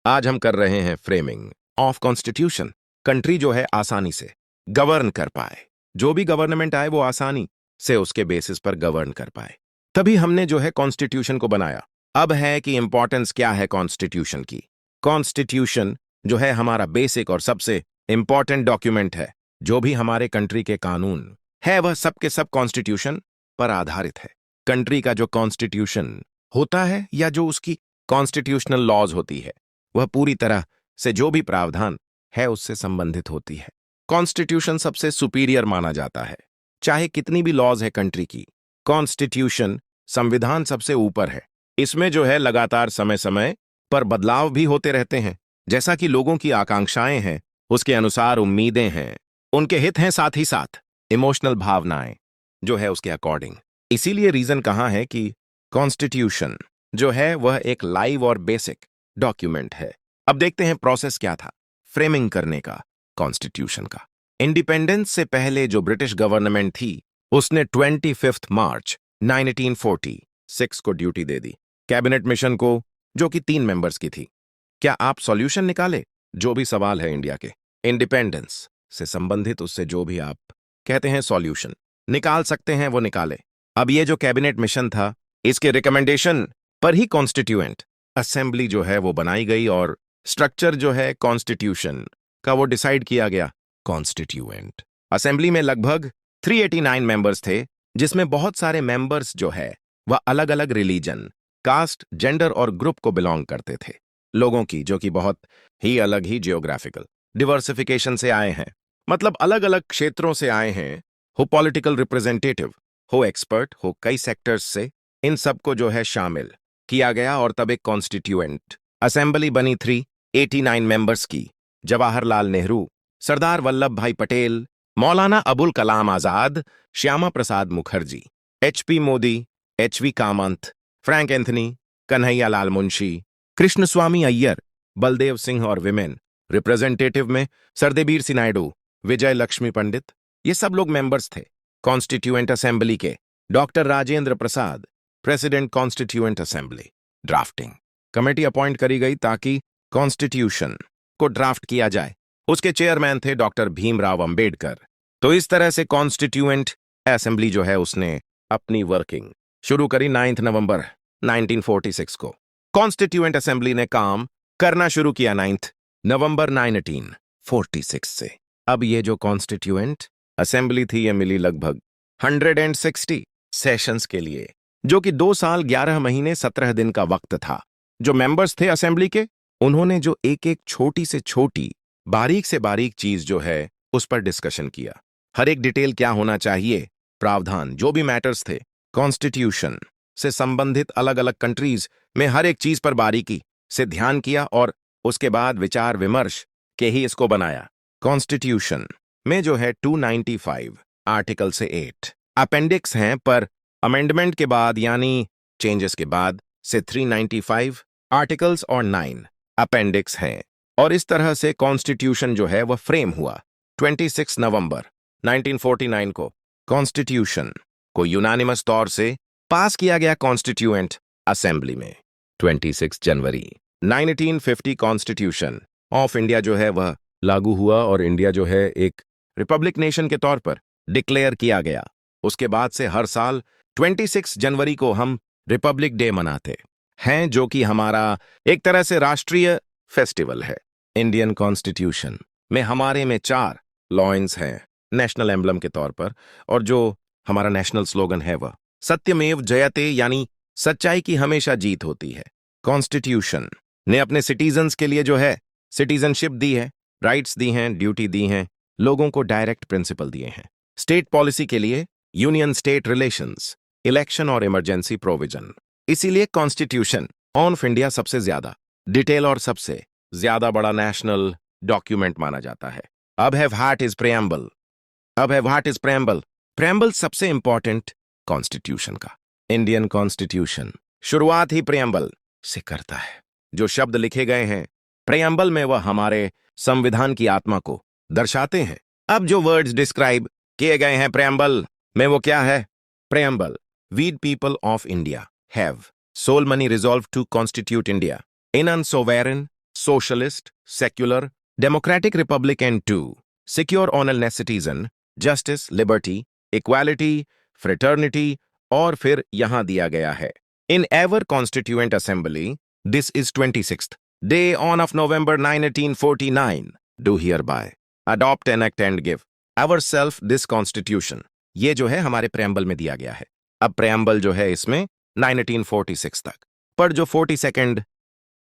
आज हम कर रहे हैं फ्रेमिंग ऑफ कॉन्स्टिट्यूशन। कंट्री जो है आसानी से गवर्न कर पाए, जो भी गवर्नमेंट आए वो आसानी से उसके बेसिस पर गवर्न कर पाए, तभी हमने जो है कॉन्स्टिट्यूशन को बनाया। अब है कि इंपॉर्टेंस क्या है कॉन्स्टिट्यूशन की। कॉन्स्टिट्यूशन जो है हमारा बेसिक और सबसे इंपॉर्टेंट डॉक्यूमेंट है। जो भी हमारे कंट्री के कानून है वह सबके सब कॉन्स्टिट्यूशन पर आधारित है। कंट्री का जो कॉन्स्टिट्यूशन होता है या जो उसकी कॉन्स्टिट्यूशनल लॉज होती है वह पूरी तरह से जो भी प्रावधान है उससे संबंधित होती है। कॉन्स्टिट्यूशन सबसे सुपीरियर माना जाता है, चाहे कितनी भी लॉज है कंट्री की। कॉन्स्टिट्यूशन संविधान सबसे ऊपर है। इसमें जो है लगातार समय समय पर बदलाव भी होते रहते हैं, जैसा कि लोगों की आकांक्षाएं हैं उसके अनुसार उम्मीदें हैं, उनके हित हैं, साथ ही साथ इमोशनल भावनाएं जो है उसके अकॉर्डिंग। इसीलिए रीजन कहाँ है कि कॉन्स्टिट्यूशन जो है वह एक लाइव और बेसिक डॉक्यूमेंट है। अब देखते हैं प्रोसेस क्या था फ्रेमिंग करने का कॉन्स्टिट्यूशन का। इंडिपेंडेंस से पहले जो ब्रिटिश गवर्नमेंट थी उसने 25 मार्च 1946 को ड्यूटी दे दी कैबिनेट मिशन को, जो कि 3 मेंबर्स की थी। क्या आप सॉल्यूशन निकाले? जो भी सवाल है इंडिया के इंडिपेंडेंस से संबंधित, उससे जो भी आप कहते हैं सॉल्यूशन निकाल सकते हैं वो निकाले। अब ये जो कैबिनेट मिशन था इसके रिकमेंडेशन पर ही कॉन्स्टिट्यूएंट असेंबली जो है वो बनाई गई और स्ट्रक्चर जो है कॉन्स्टिट्यूशन का वो डिसाइड किया गया। कॉन्स्टिट्यूएंट असेंबली में लगभग 389 मेंबर्स थे, जिसमें बहुत सारे मेंबर्स जो है वह अलग अलग रिलीजन, कास्ट, जेंडर और ग्रुप को बिलोंग करते थे। लोगों की जो कि बहुत ही अलग ही जियोग्राफिकल डिवर्सिफिकेशन से आए हैं, मतलब अलग अलग क्षेत्रों से आए हैं। हो पॉलिटिकल रिप्रेजेंटेटिव, हो एक्सपर्ट, हो कई सेक्टर्स से, इन सबको जो है शामिल किया गया और तब एक कॉन्स्टिट्यूएंट असेंबली बनी 389 मेंबर्स की। जवाहरलाल नेहरू, सरदार वल्लभ भाई Patel, Maulana Abul Kalam Azad, Shyama Prasad Mukherjee, HP Modi, HV Kamath, Frank Anthony, Kanhaiyalal Munshi, Krishnaswami Iyer, Baldev Singh और विमेन रिप्रेजेंटेटिव में सरदेवीर सिंह नायडू, विजय लक्ष्मी पंडित, ये सब लोग मेंबर्स थे कॉन्स्टिट्यूएंट असेंबली के। Doctor Rajendra Prasad, president constituent assembly. Drafting committee appoint करी गई ताकि कॉन्स्टिट्यूशन को ड्राफ्ट किया जाए। उसके चेयरमैन थे डॉक्टर भीमराव अंबेडकर। तो इस तरह से कॉन्स्टिट्यूएंट असेंबली जो है उसने अपनी वर्किंग शुरू करी 9 नवंबर 1946 को। कॉन्स्टिट्यूएंट असेंबली ने काम करना शुरू किया 9 नवंबर 1946 से। अब ये जो कॉन्स्टिट्यूएंट असेंबली थी ये मिली लगभग 160 सेशंस के लिए, जो कि 2 साल 11 महीने 17 दिन का वक्त था। जो मेंबर्स थे असेंबली के, उन्होंने जो एक एक छोटी से छोटी, बारीक से बारीक चीज जो है उस पर डिस्कशन किया। हर एक डिटेल क्या होना चाहिए, प्रावधान, जो भी मैटर्स थे कॉन्स्टिट्यूशन से संबंधित अलग अलग कंट्रीज में, हर एक चीज पर बारीकी से ध्यान किया और उसके बाद विचार विमर्श के ही इसको बनाया। कॉन्स्टिट्यूशन में जो है 295 आर्टिकल से 8 अपेंडिक्स हैं, पर अमेंडमेंट के बाद यानी चेंजेस के बाद से 395 आर्टिकल्स और 9 अपेंडिक्स हैं। और इस तरह से कॉन्स्टिट्यूशन जो है वह फ्रेम हुआ 26 नवंबर 1949 को। कॉन्स्टिट्यूशन को यूनानिमस तौर से पास किया गया कॉन्स्टिट्यूएंट असेंबली में। 26 जनवरी 1950 कॉन्स्टिट्यूशन ऑफ इंडिया जो है वह लागू हुआ और इंडिया जो है एक रिपब्लिक नेशन के तौर पर डिक्लेयर किया गया। उसके बाद से हर साल 26 जनवरी को हम रिपब्लिक डे मनाते हैं, जो कि हमारा एक तरह से राष्ट्रीय फेस्टिवल है। इंडियन कॉन्स्टिट्यूशन में हमारे में 4 लॉइन्स हैं नेशनल एम्बलम के तौर पर, और जो हमारा नेशनल स्लोगन है वह सत्यमेव जयते, यानी सच्चाई की हमेशा जीत होती है। कॉन्स्टिट्यूशन ने अपने सिटीजन्स के लिए जो है सिटीजनशिप दी है, राइट्स दी हैं, ड्यूटी दी हैं, लोगों को डायरेक्ट प्रिंसिपल दिए हैं। स्टेट पॉलिसी के लिए यूनियन स्टेट रिलेशंस, इलेक्शन और इमरजेंसी प्रोविजन। इसीलिए कॉन्स्टिट्यूशन ऑफ इंडिया सबसे ज्यादा डिटेल और सबसे ज्यादा बड़ा नेशनल डॉक्यूमेंट माना जाता है। अब है व्हाट इज प्रेएम्बल। प्रेएम्बल सबसे इंपॉर्टेंट कॉन्स्टिट्यूशन का। इंडियन कॉन्स्टिट्यूशन शुरुआत ही प्रेएम्बल से करता है। जो शब्द लिखे गए हैं प्रेएम्बल में वह हमारे संविधान की आत्मा को दर्शाते हैं। अब जो वर्ड्स डिस्क्राइब किए गए हैं प्रेएम्बल में वो क्या है? Preamble, we people of India have solemnly resolved to constitute India in a sovereign, socialist, secular, democratic republic and 2. Secure honest citizen, justice, liberty, equality, fraternity और फिर यहां दिया गया है In ever constituent assembly, this is 26th day on of November 1949, do hereby adopt, enact and give ourself this constitution. ये जो है हमारे प्रेम्बल में दिया गया है। अब प्रेम्बल जो है इसमें 1946 तक, पर जो 42nd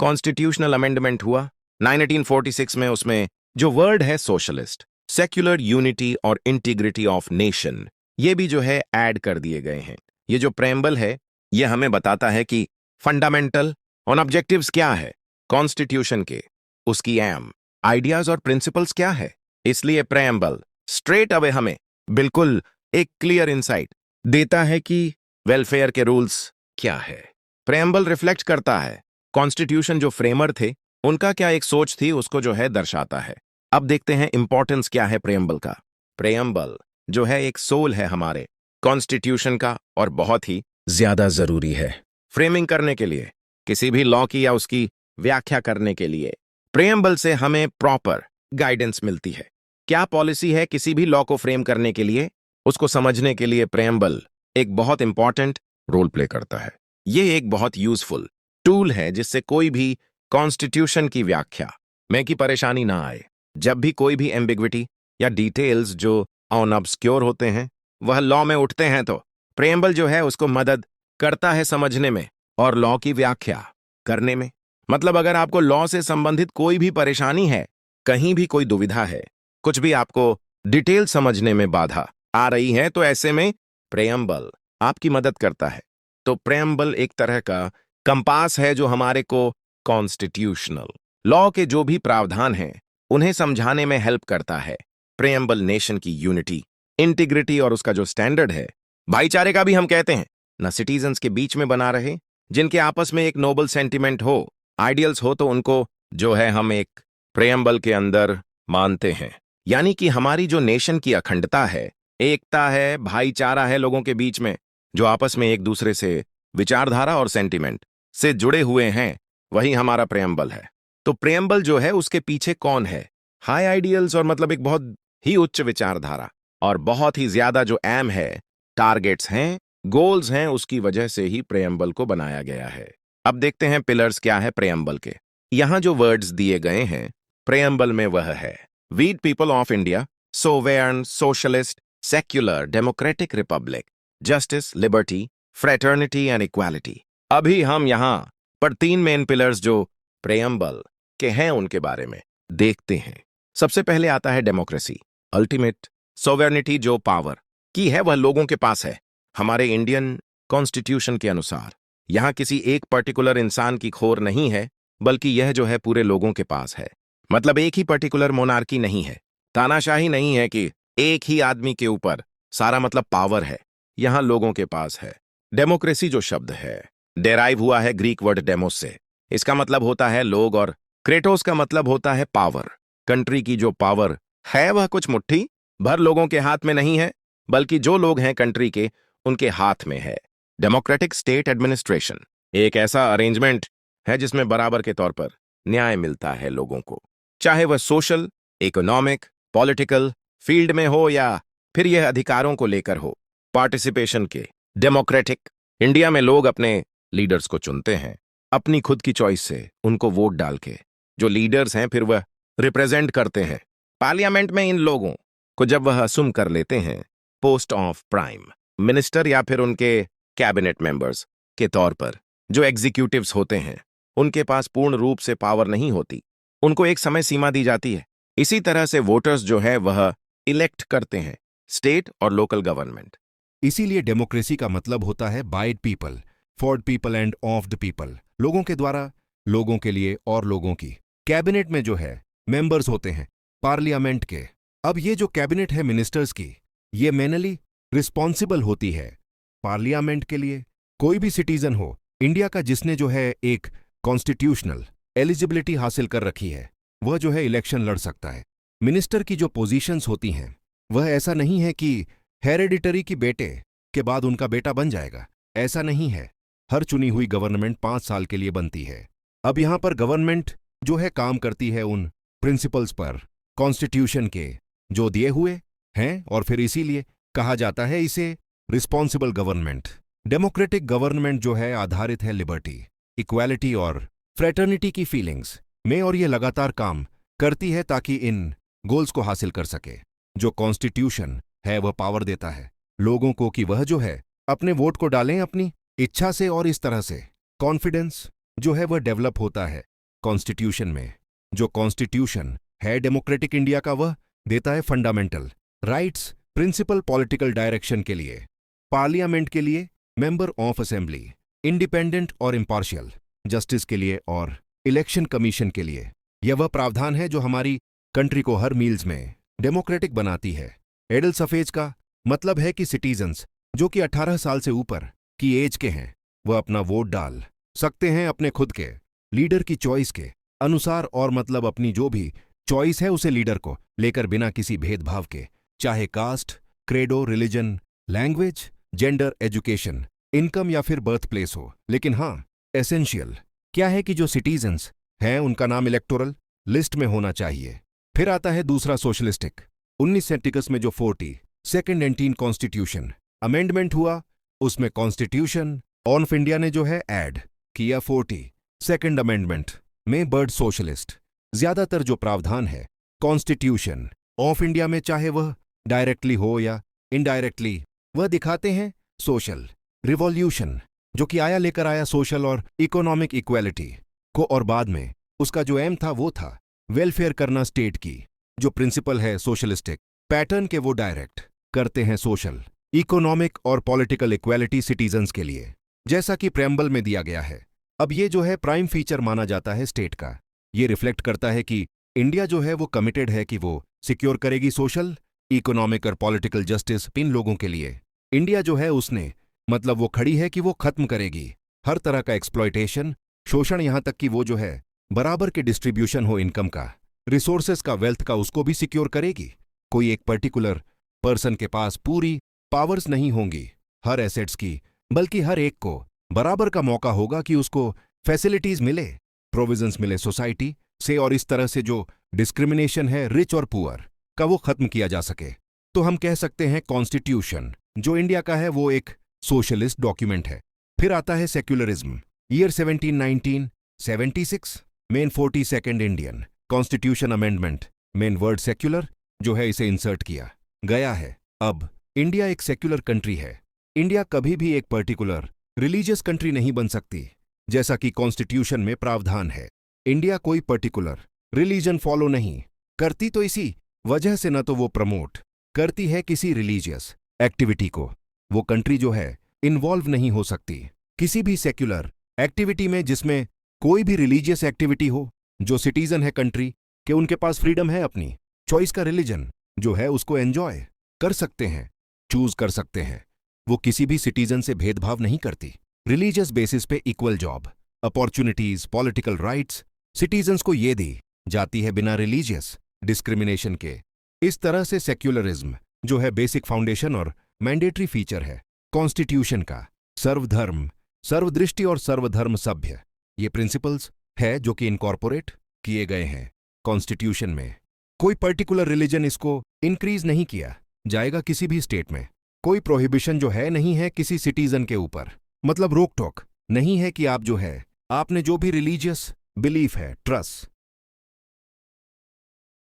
कॉन्स्टिट्यूशनल अमेंडमेंट हुआ 1946 में, उसमें जो वर्ड है सोशलिस्ट, सेक्युलर, यूनिटी और इंटीग्रिटी ऑफ नेशन, ये भी जो है ऐड कर दिए गए हैं। ये जो प्रेम्बल है ये हमें बताता है कि फंडामेंटल और ऑब्जेक्टिव्स क्या है कॉन्स्टिट्यूशन के, उसकी एम, आइडियाज और प्रिंसिपल्स क्या है। इसलिए प्रेम्बल स्ट्रेट अवे हमें बिल्कुल एक क्लियर इंसाइट देता है कि वेलफेयर के रूल्स क्या है। प्रेम्बल रिफ्लेक्ट करता है कॉन्स्टिट्यूशन जो फ्रेमर थे उनका क्या एक सोच थी, उसको जो है दर्शाता है। अब देखते हैं इंपॉर्टेंस क्या है प्रेम्बल का। प्रेम्बल जो है एक सोल है हमारे कॉन्स्टिट्यूशन का और बहुत ही ज्यादा जरूरी है फ्रेमिंग करने के लिए, किसी भी लॉ की या उसकी व्याख्या करने के लिए। प्रेम्बल से हमें प्रॉपर गाइडेंस मिलती है। क्या पॉलिसी है किसी भी लॉ को फ्रेम करने के लिए, उसको समझने के लिए प्रेम्बल एक बहुत इंपॉर्टेंट रोल प्ले करता है। ये एक बहुत यूजफुल टूल है जिससे कोई भी कॉन्स्टिट्यूशन की व्याख्या में की परेशानी ना आए। जब भी कोई भी एम्बिग्विटी या डिटेल्स जो ऑब्सक्योर होते हैं वह लॉ में उठते हैं तो प्रेम्बल जो है उसको मदद करता है समझने में और लॉ की व्याख्या करने में। मतलब अगर आपको लॉ से संबंधित कोई भी परेशानी है, कहीं भी कोई दुविधा है, कुछ भी आपको डिटेल समझने में बाधा आ रही है, तो ऐसे में प्रेम्बल आपकी मदद करता है। तो प्रेम्बल एक तरह का कंपास है जो हमारे को कॉन्स्टिट्यूशनल लॉ के जो भी प्रावधान हैं उन्हें समझाने में हेल्प करता है। प्रेम्बल नेशन की यूनिटी, इंटीग्रिटी और उसका जो स्टैंडर्ड है, भाईचारे का भी हम कहते हैं ना, सिटीजन्स के बीच में बना रहे, जिनके आपस में एक नोबल सेंटिमेंट हो, आइडियल्स हो, तो उनको जो है हम एक प्रेम्बल के अंदर मानते हैं। यानी कि हमारी जो नेशन की अखंडता है, एकता है, भाईचारा है लोगों के बीच में, जो आपस में एक दूसरे से विचारधारा और सेंटिमेंट से जुड़े हुए हैं, वही हमारा प्रेम्बल है। तो प्रेम्बल जो है उसके पीछे कौन है, हाई आइडियल्स और मतलब एक बहुत ही उच्च विचारधारा और बहुत ही ज्यादा जो एम है, टारगेट्स हैं, गोल्स हैं, उसकी वजह से ही प्रेम्बल को बनाया गया है। अब देखते हैं पिलर्स क्या है प्रेम्बल के। यहां जो वर्ड्स दिए गए हैं प्रेम्बल में वह है we people of India, sovereign, socialist, secular, democratic republic, justice, liberty, fraternity and equality. अभी हम यहां पर 3 मेन पिलर्स जो प्रेम्बल के हैं उनके बारे में देखते हैं। सबसे पहले आता है डेमोक्रेसी, अल्टीमेट सोवेर्निटी, जो पावर की है वह लोगों के पास है। हमारे इंडियन कॉन्स्टिट्यूशन के अनुसार यहां किसी एक पर्टिकुलर इंसान की खोर नहीं है, बल्कि यह जो है पूरे लोगों के पास है। मतलब एक ही पर्टिकुलर मोनार्की नहीं है, तानाशाही नहीं है कि एक ही आदमी के ऊपर सारा मतलब पावर है, यहां लोगों के पास है। डेमोक्रेसी जो शब्द है डेराइव हुआ है ग्रीक वर्ड डेमोस से, इसका मतलब होता है लोग और क्रेटोस का मतलब होता है पावर। कंट्री की जो पावर है वह कुछ मुट्ठी भर लोगों के हाथ में नहीं है, बल्कि जो लोग हैं कंट्री के उनके हाथ में है। डेमोक्रेटिक स्टेट एडमिनिस्ट्रेशन एक ऐसा अरेंजमेंट है जिसमें बराबर के तौर पर न्याय मिलता है लोगों को, चाहे वह सोशल, इकोनॉमिक, पॉलिटिकल फील्ड में हो या फिर यह अधिकारों को लेकर हो। पार्टिसिपेशन के डेमोक्रेटिक इंडिया में लोग अपने लीडर्स को चुनते हैं अपनी खुद की चॉइस से, उनको वोट डाल के। जो लीडर्स हैं फिर वह रिप्रेजेंट करते हैं पार्लियामेंट में इन लोगों को, जब वह असुम कर लेते हैं पोस्ट ऑफ प्राइम मिनिस्टर या फिर उनके कैबिनेट मेंबर्स के तौर पर। जो एग्जीक्यूटिव्स होते हैं उनके पास पूर्ण रूप से पावर नहीं होती, उनको एक समय सीमा दी जाती है। इसी तरह से वोटर्स जो है वह इलेक्ट करते हैं स्टेट और लोकल गवर्नमेंट। इसीलिए डेमोक्रेसी का मतलब होता है by people, for people end of the people, लोगों के द्वारा, लोगों के लिए और लोगों की। कैबिनेट में जो है मेंबर्स होते हैं पार्लियामेंट के। अब ये जो कैबिनेट है मिनिस्टर्स की, ये मेनली रिस्पॉन्सिबल होती है पार्लियामेंट के लिए। कोई भी सिटीजन हो इंडिया का जिसने जो है एक कॉन्स्टिट्यूशनल एलिजिबिलिटी हासिल कर रखी है, वह जो है इलेक्शन लड़ सकता है। मिनिस्टर की जो पोजीशंस होती हैं वह ऐसा नहीं है कि हेरेडिटरी की बेटे के बाद उनका बेटा बन जाएगा, ऐसा नहीं है। हर चुनी हुई गवर्नमेंट 5 साल के लिए बनती है। अब यहां पर गवर्नमेंट जो है काम करती है उन प्रिंसिपल्स पर कॉन्स्टिट्यूशन के जो दिए हुए हैं, और फिर इसीलिए कहा जाता है इसे रिस्पॉन्सिबल गवर्नमेंट। डेमोक्रेटिक गवर्नमेंट जो है आधारित है लिबर्टी, इक्वालिटी और फ्रेटर्निटी की फीलिंग्स में, और ये लगातार काम करती है ताकि इन गोल्स को हासिल कर सके। जो कॉन्स्टिट्यूशन है वह पावर देता है लोगों को कि वह जो है अपने वोट को डालें अपनी इच्छा से, और इस तरह से कॉन्फिडेंस जो है वह डेवलप होता है कॉन्स्टिट्यूशन में। जो कॉन्स्टिट्यूशन है डेमोक्रेटिक इंडिया का वह देता है fundamental rights, principal political direction के लिए, पार्लियामेंट के लिए, मेंबर ऑफ असेंबली, इंडिपेंडेंट और इम्पार्शियल जस्टिस के लिए, और इलेक्शन कमीशन के लिए। यह वह प्रावधान है जो हमारी कंट्री को हर मील्स में डेमोक्रेटिक बनाती है। एडल सफेज का मतलब है कि सिटीजन्स जो कि 18 साल से ऊपर की एज के हैं वह अपना वोट डाल सकते हैं अपने खुद के लीडर की चॉइस के अनुसार, और मतलब अपनी जो भी चॉइस है उसे लीडर को लेकर बिना किसी भेदभाव के, चाहे caste, creed, religion, language, gender, education, income या फिर बर्थ प्लेस हो। लेकिन हाँ, एसेंशियल क्या है कि जो सिटीजन्स हैं उनका नाम इलेक्टोरल लिस्ट में होना चाहिए। फिर आता है दूसरा सोशलिस्टिक। 1936 में जो 42nd एंटीन कॉन्स्टिट्यूशन अमेंडमेंट हुआ उसमें कॉन्स्टिट्यूशन ऑफ इंडिया ने जो है ऐड किया 42nd अमेंडमेंट में वर्ड सोशलिस्ट। ज्यादातर जो प्रावधान है कॉन्स्टिट्यूशन ऑफ इंडिया में, चाहे वह डायरेक्टली हो या इनडायरेक्टली, वह दिखाते हैं सोशल रिवॉल्यूशन जो कि लेकर आया सोशल और इकोनॉमिक इक्वालिटी को, और बाद में उसका जो एम था वो था वेलफेयर करना स्टेट की। जो प्रिंसिपल है सोशलिस्टिक पैटर्न के वो डायरेक्ट करते हैं सोशल, इकोनॉमिक और पॉलिटिकल इक्वालिटी सिटीजन्स के लिए, जैसा कि प्रेम्बल में दिया गया है। अब ये जो है प्राइम फीचर माना जाता है स्टेट का। ये रिफ्लेक्ट करता है कि इंडिया जो है वो कमिटेड है कि वो सिक्योर करेगी सोशल, इकोनॉमिक और पॉलिटिकल जस्टिस इन लोगों के लिए। इंडिया जो है उसने मतलब वो खड़ी है कि वो खत्म करेगी हर तरह का एक्सप्लॉयटेशन, शोषण, यहां तक कि वो जो है बराबर के डिस्ट्रीब्यूशन हो इनकम का, रिसोर्सेस का, वेल्थ का, उसको भी सिक्योर करेगी। कोई एक पर्टिकुलर पर्सन के पास पूरी पावर्स नहीं होंगी हर एसेट्स की, बल्कि हर एक को बराबर का मौका होगा कि उसको फैसिलिटीज मिले, प्रोविजंस मिले सोसाइटी से, और इस तरह से जो डिस्क्रिमिनेशन है रिच और पुअर का वो खत्म किया जा सके। तो हम कह सकते हैं कॉन्स्टिट्यूशन जो इंडिया का है वो एक सोशलिस्ट डॉक्यूमेंट है। फिर आता है secularism. Year 1776 main 42nd Indian constitution amendment, main word secular जो है इसे इंसर्ट किया गया है। अब इंडिया एक सेक्युलर कंट्री है। इंडिया कभी भी एक पर्टिकुलर रिलीजियस कंट्री नहीं बन सकती, जैसा कि कॉन्स्टिट्यूशन में प्रावधान है। इंडिया कोई पर्टिकुलर रिलीजन फॉलो नहीं करती, तो इसी वजह से न तो वो प्रमोट करती है किसी रिलीजियस एक्टिविटी को, वो कंट्री जो है इन्वॉल्व नहीं हो सकती किसी भी सेक्युलर एक्टिविटी में जिसमें कोई भी रिलीजियस एक्टिविटी हो। जो सिटीजन है कंट्री के उनके पास फ्रीडम है अपनी चॉइस का रिलीजन जो है उसको एंजॉय कर सकते हैं, चूज कर सकते हैं। वो किसी भी सिटीजन से भेदभाव नहीं करती। रिलीजियस बेसिस पे equal job, opportunities, political rights citizens को ये दी जाती है बिना रिलीजियस डिस्क्रिमिनेशन के। इस तरह से सेक्युलरिज्म जो है बेसिक फाउंडेशन और मैंडेटरी फीचर है कॉन्स्टिट्यूशन का। सर्वधर्म, सर्वदृष्टि और सर्वधर्म सभ्य ये प्रिंसिपल्स है जो कि इनकॉर्पोरेट किए गए हैं कॉन्स्टिट्यूशन में। कोई पर्टिकुलर रिलीजन इसको इंक्रीज नहीं किया जाएगा किसी भी स्टेट में। कोई प्रोहिबिशन जो है नहीं है किसी सिटीजन के ऊपर, मतलब रोक टोक नहीं है कि आप जो है आपने जो भी रिलीजियस बिलीफ है, ट्रस्ट